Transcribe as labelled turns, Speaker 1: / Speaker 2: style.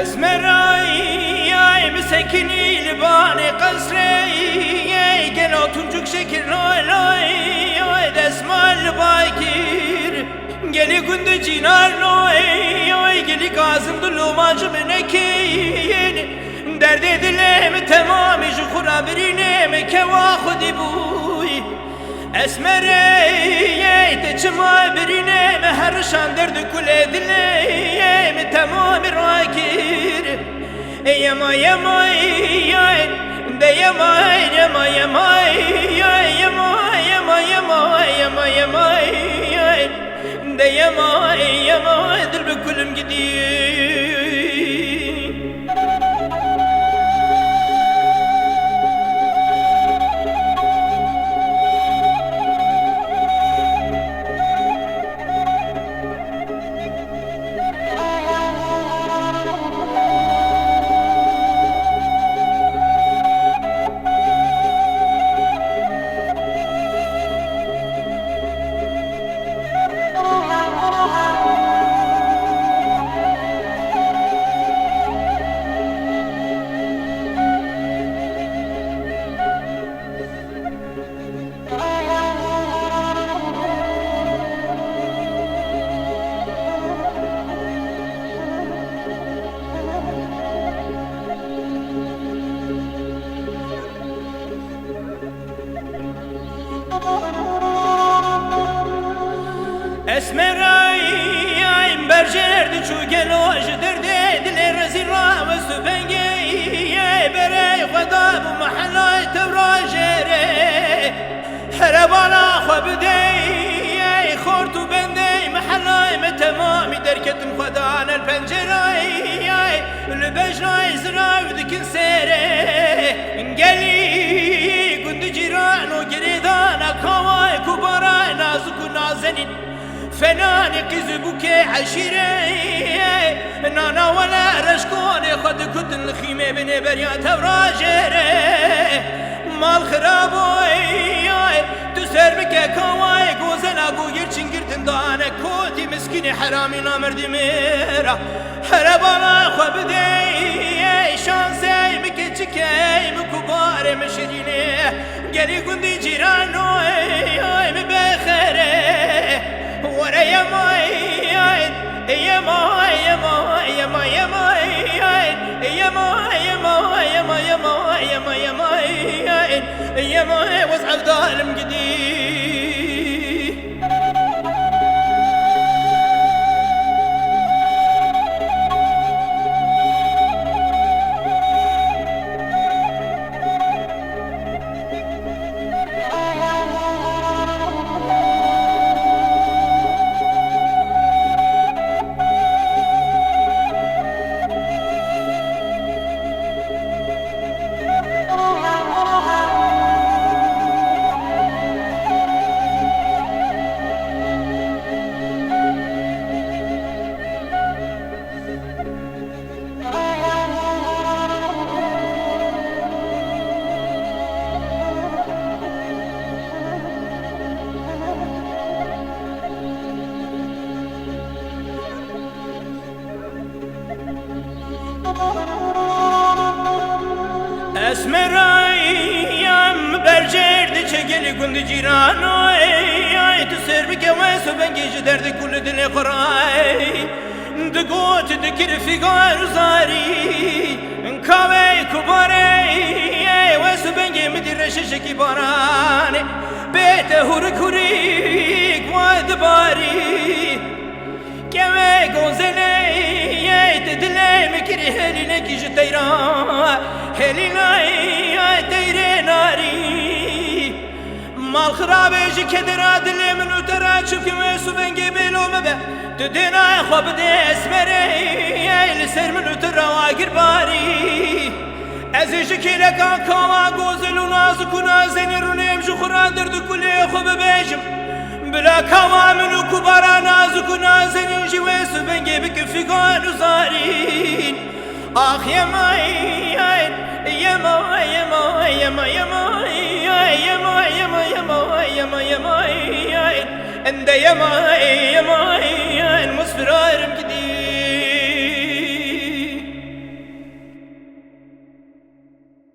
Speaker 1: اسمرایی مسکنی لبان قصری گل آتونجوک شکر لای لای دسمال باکیر گلی گند جینار لای گلی کازم دلو ماجم نکین درد دلم تمامی جو خرابرینم که وا خودی بوی اسمرایی تچما برینم هر شان درد کل دلم تمام راکیر یما یما ده یما یما یما یما یما یما یما یما ده یما یما دل بکلم گدی اسمرایی برجرد چو گلوش درد دل رزی را و سبنگی برای خدا بو محلای تراجره هر بالا خواب دی خورد و بندی محلای متمامی درکتم خدا نر پنجرایی لبجرای زراو دکن سره گلی گند جیران و گریدان کاوای کبارای نازک و نازنین فنان قزبوك عشيرة نانا ولا رشكون خد كت الخيمة بني بريات وراجرة مال خرابوي تسر بك كواي غوزنا غوير چنگرتن دانا كوتي مسكين حرامي نامر دميرا هربانا خبدي شانسي مكتشكي مكبار مشريني قري قندي جيرانو مبخره ورا يما يما يما يما يما يما يما يما يما يما يما يما واسعد ظالم جديد اسمرایی برجرد چگلی گند جیرانو تو سر بکه واسو بنگیج درد کل دل قرای دگوت دکر فیگار زاری کاوی کباری واسو بنگی مدي رششك باراني بيت هورك هوريك واد باري كما غوزني يايت دلي مكري هلي لكي جتيرا هلي لاي تيري ناري مال خرابيجي كدرا دلي منو ترى شوف كما سوبنجي بلو مبا تدينا خواب دي اسمري ياي لسر منو ترى واقر باري ازيش كيلكا كوا غوزل ونازك ونازني رونيم جخرا درد كل خوب بيجم بلا كوا منو كبارا نازك ونازني جوي سوبنجي بكفي قان وزارين اخ يا ماي يا ماي يا ماي يا ماي يا ماي يا ماي يا ماي يا ماي يا ماي يا ماي انت يا ماي يا ماي المسفرار